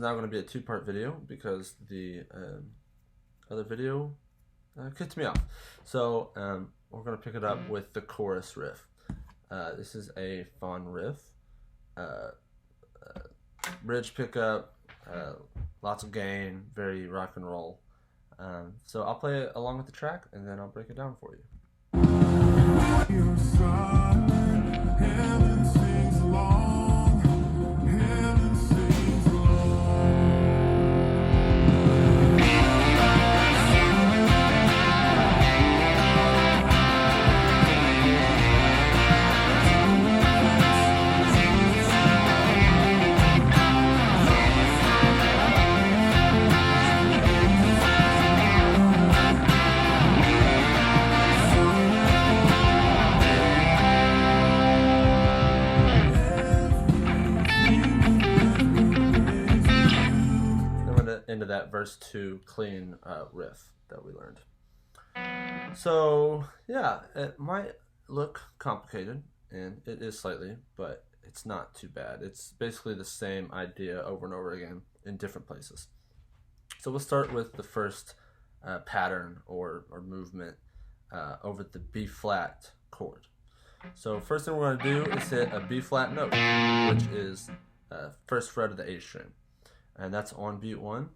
Now going to be a two-part video because the other video kicked me off. So we're going to pick it up with the chorus riff. This is a fun riff. Bridge pickup, lots of gain, very rock and roll. So I'll play it along with the track and then I'll break it down for you. Into that verse 2 clean riff that we learned. So yeah, it might look complicated, and it is slightly, but it's not too bad. It's basically the same idea over and over again in different places. So we'll start with the first pattern or movement over the B flat chord. So first thing we're going to do is hit a B flat note, which is first fret of the A string, and that's on beat 1.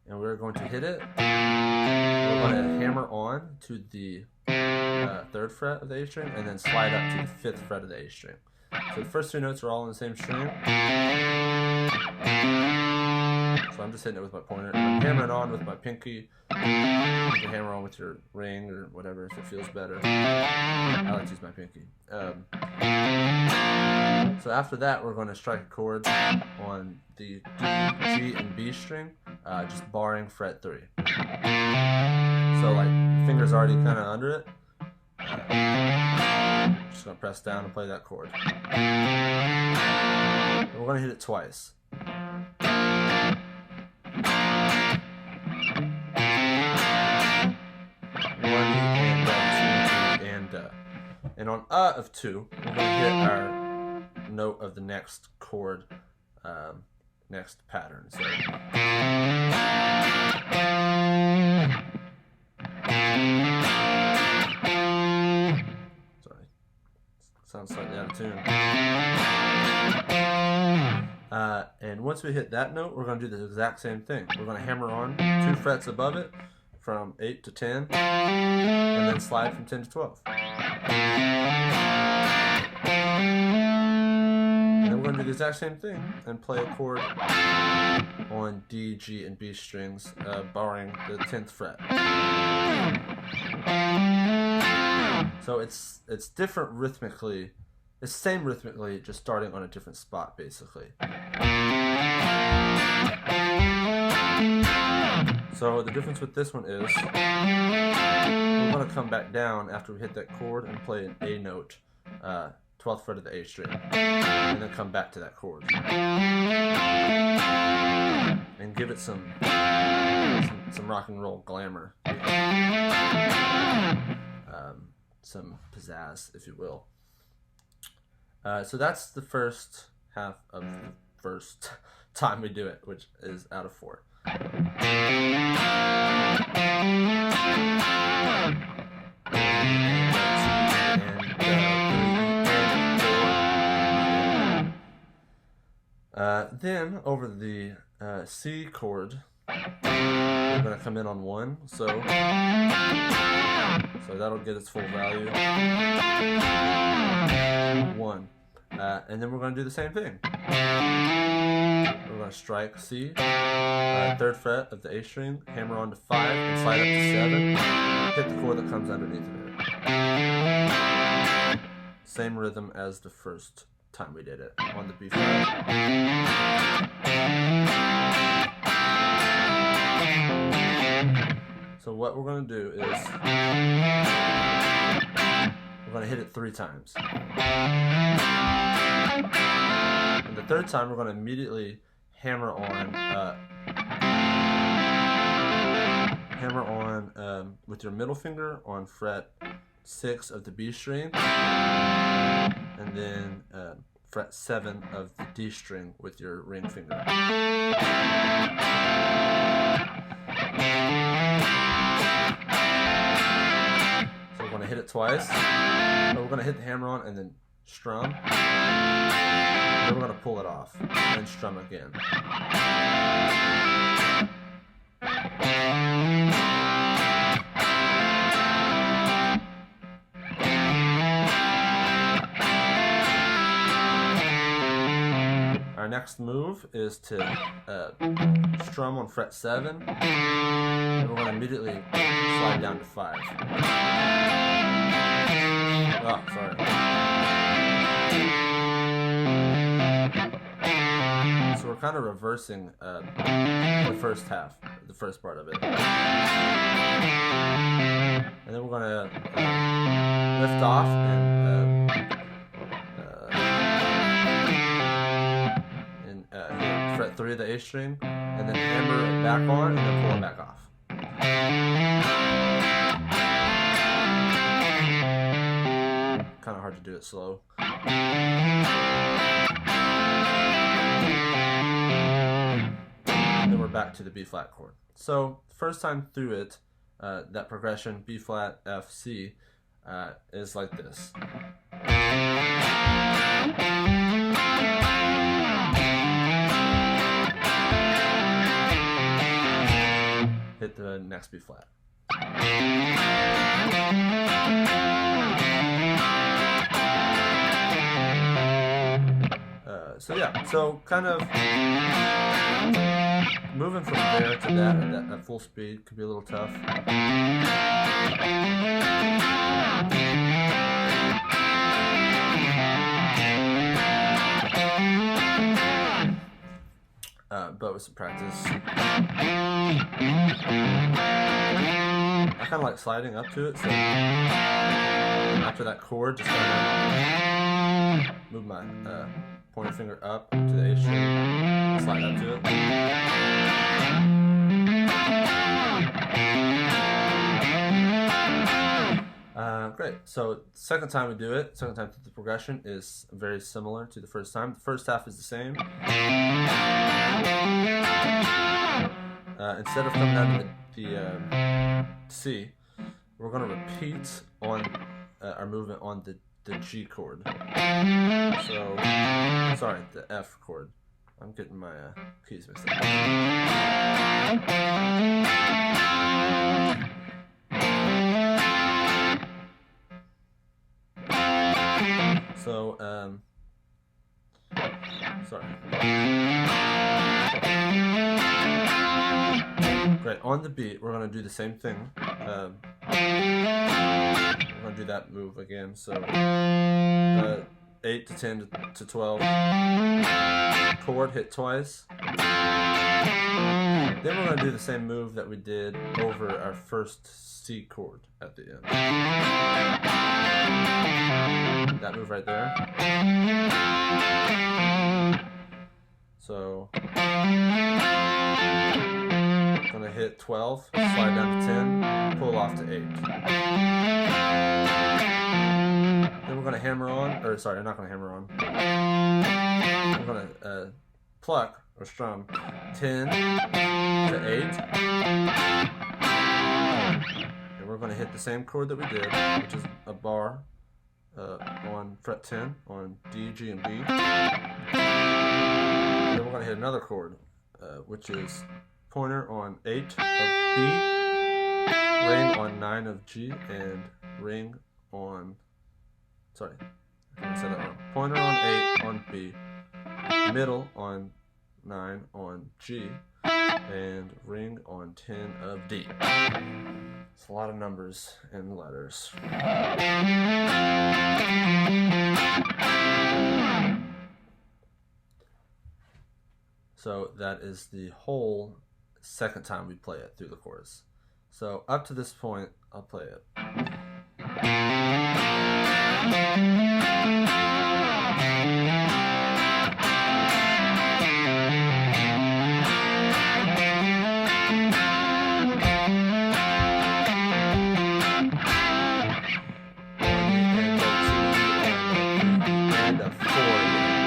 And we're going to hit it. We're going to hammer on to the 3rd fret of the A string and then slide up to the 5th fret of the A string. So the first 2 notes are all in the same string. So I'm just hitting it with my pointer and I'm hammering on with my pinky. You can hammer on with your ring or whatever if it feels better. I like to use my pinky. So after that, we're going to strike a chord on the D, G, and B string, just barring fret 3. So like fingers already kind of under it. Just going to press down and play that chord. And we're going to hit it twice. And on of 2, we're going to hit our note of the next chord, next pattern. So, sorry, sounds slightly out of tune. And once we hit that note, we're going to do the exact same thing. We're going to hammer on 2 frets above it from 8 to 10, and then slide from 10 to 12. And then we're going to do the exact same thing and play a chord on D, G, and B strings, barring the 10th fret. So it's different rhythmically. It's the same rhythmically, just starting on a different spot, basically. So the difference with this one is we're going to come back down after we hit that chord and play an A note, 12th fret of the A string, and then come back to that chord and give it some rock and roll glamour, some pizzazz, if you will. So that's the first half of the first time we do it, which is out of 4. Then over the C chord, we're going to come in on 1, so that'll get its full value. 1. And then we're going to do the same thing. We're going to strike C, 3rd fret of the A string, hammer on to 5, and slide up to 7. Hit the chord that comes underneath of it. Same rhythm as the first time we did it on the B flat. So what we're going to do is we're going to hit it 3 times. And the 3rd time we're going to immediately hammer on with your middle finger on fret 6 of the B string, and then fret 7 of the D string with your ring finger. So we're going to hit it twice, but we're going to hit the hammer on and then strum. Then we're going to pull it off and strum again. Our next move is to strum on fret 7, and we're going to immediately slide down to 5. Oh, sorry. So we're kind of reversing the first half, the first part of it. And then we're going to lift off and fret 3 of the A string, and then hammer it back on, and then pull it back off. Kind of hard to do it slow. Then we're back to the B flat chord. So first time through it, that progression B flat F C is like this. Hit the next B flat. So yeah, so kind of moving from there to that at full speed could be a little tough. But with some practice, I kind of like sliding up to it, so after that chord, just kind of move my pointer finger up to the A string, slide up to it. Great, so second time we do it, second time through the progression is very similar to the first time. The first half is the same. Instead of coming down to the C, we're going to repeat on our movement on the G chord. So, sorry, the F chord. I'm getting my keys mixed up. So, sorry. Great, on the beat, we're going to do the same thing. We're going to do that move again. So, 8 to 10 to 12. Chord, hit twice. Then we're going to do the same move that we did over our first C chord at the end. That move right there. So, I'm going to hit 12, slide down to 10, pull off to 8. Then we're going to hammer on, or sorry, I'm not going to hammer on. We're going to pluck or strum 10 to 8. And we're going to hit the same chord that we did, which is a bar on fret 10 on D, G, and B. Then we're going to hit another chord, which is pointer on 8 of B, ring on 9 of G, and ring on, sorry, I said that wrong. Pointer on 8 on B, middle on 9 on G, and ring on 10 of D. It's a lot of numbers and letters. So that is the whole second time we play it through the chorus. So up to this point, I'll play it. And a 4.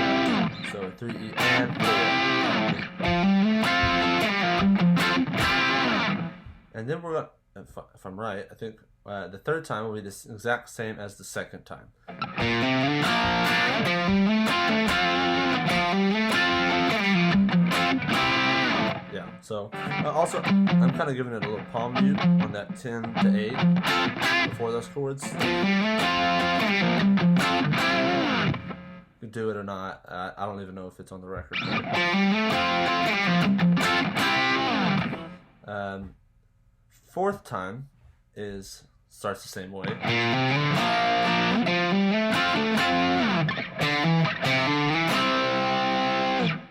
And then we're going to, if I'm right, I think the third time will be the exact same as the second time. Yeah, so also I'm kind of giving it a little palm mute on that 10 to 8 before those chords. You can do it or not. I don't even know if it's on the record. Fourth time starts the same way.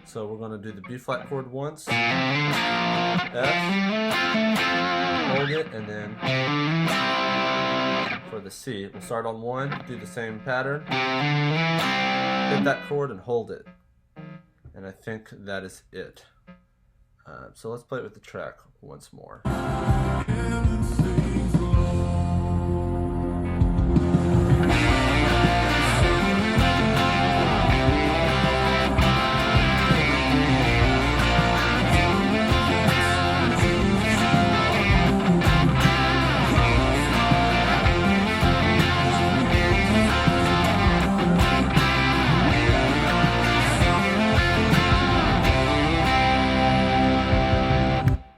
So we're going to do the B flat chord once, F, hold it, and then for the C, we'll start on 1, do the same pattern, hit that chord and hold it. And I think that is it. So let's play it with the track once more.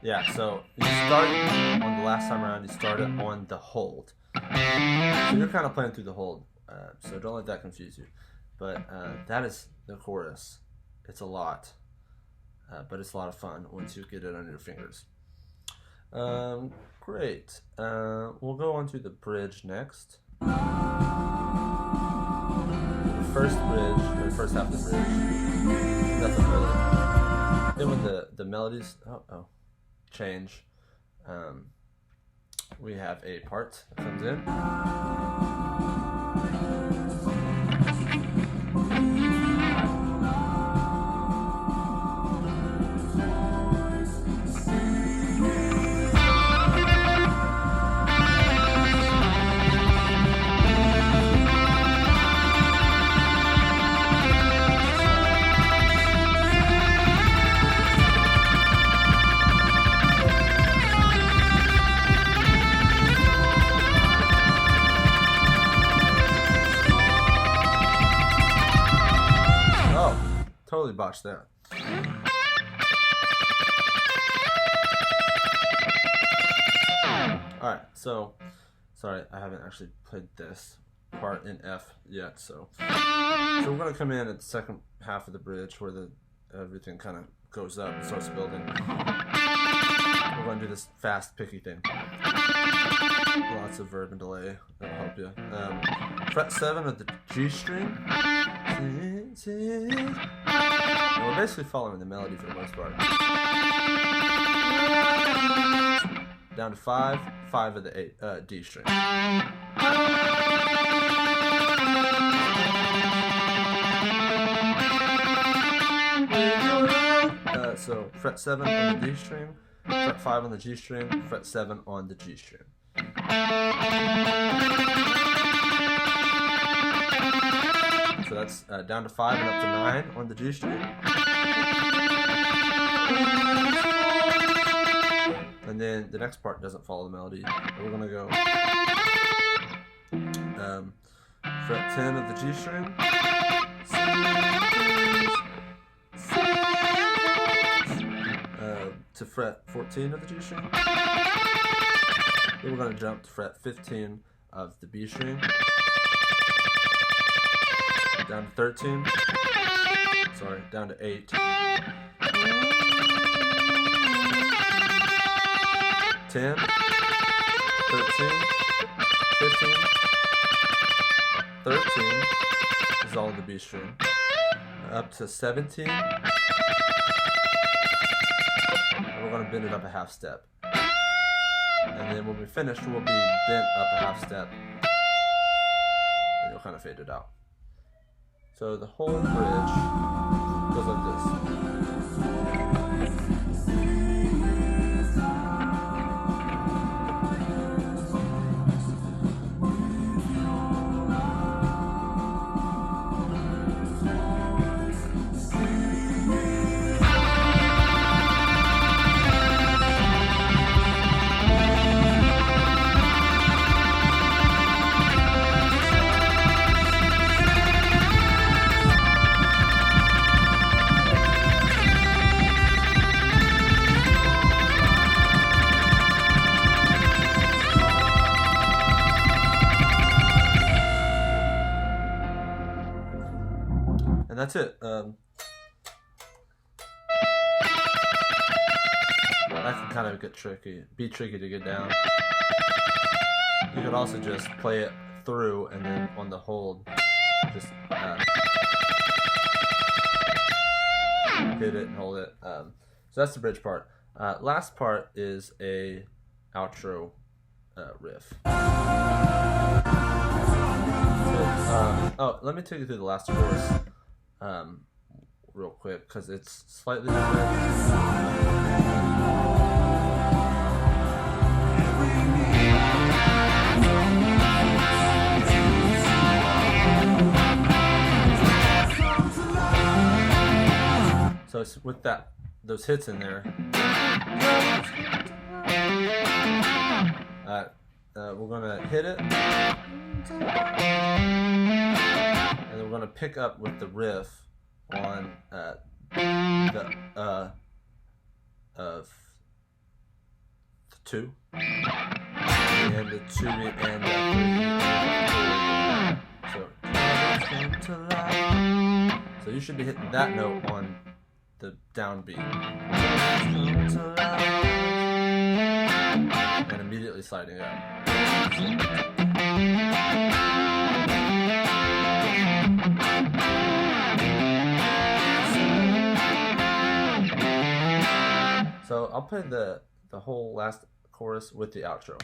Yeah, so you start on the last time around, you started on the hold. So you're kind of playing through the hold, so don't let that confuse you. But that is the chorus. It's a lot, but it's a lot of fun once you get it under your fingers. Great. We'll go on to the bridge next. The first bridge, or the first half of the bridge, nothing really. Then when the melodies, change, we have a part that comes in. Totally botched that. Alright, so sorry, I haven't actually played this part in F yet, so we're gonna come in at the second half of the bridge where everything kind of goes up and starts building. We're gonna do this fast picky thing. Lots of verb and delay, that'll help you. Fret 7 of the G string. And we're basically following the melody for the most part. Down to 5, 5 of the D string. So fret 7 on the D string, fret 5 on the G string, fret 7 on the G string. So that's down to 5 and up to 9 on the G string. And then the next part doesn't follow the melody. We're going to go fret 10 of the G string, to fret 14 of the G string. Then we're going to jump to fret 15 of the B string. Down to 13. Sorry, down to 8. 10. 13. 15. 13 is all in the B string. Up to 17. And we're going to bend it up a half step. And then when we finish, we'll be bent up a half step. And you'll kind of fade it out. So the whole bridge goes like this. that's it. That can kind of be tricky to get down. You could also just play it through and then on the hold, just hit it and hold it. So that's the bridge part. Last part is a outro riff. Let me take you through the last chorus real quick because it's slightly different. So it's with those hits in there. We're gonna hit it, and then we're gonna pick up with the riff on the of the 2 and the 2 and the 3. So you should be hitting that note on the downbeat and immediately sliding up. So I'll play the whole last chorus with the outro.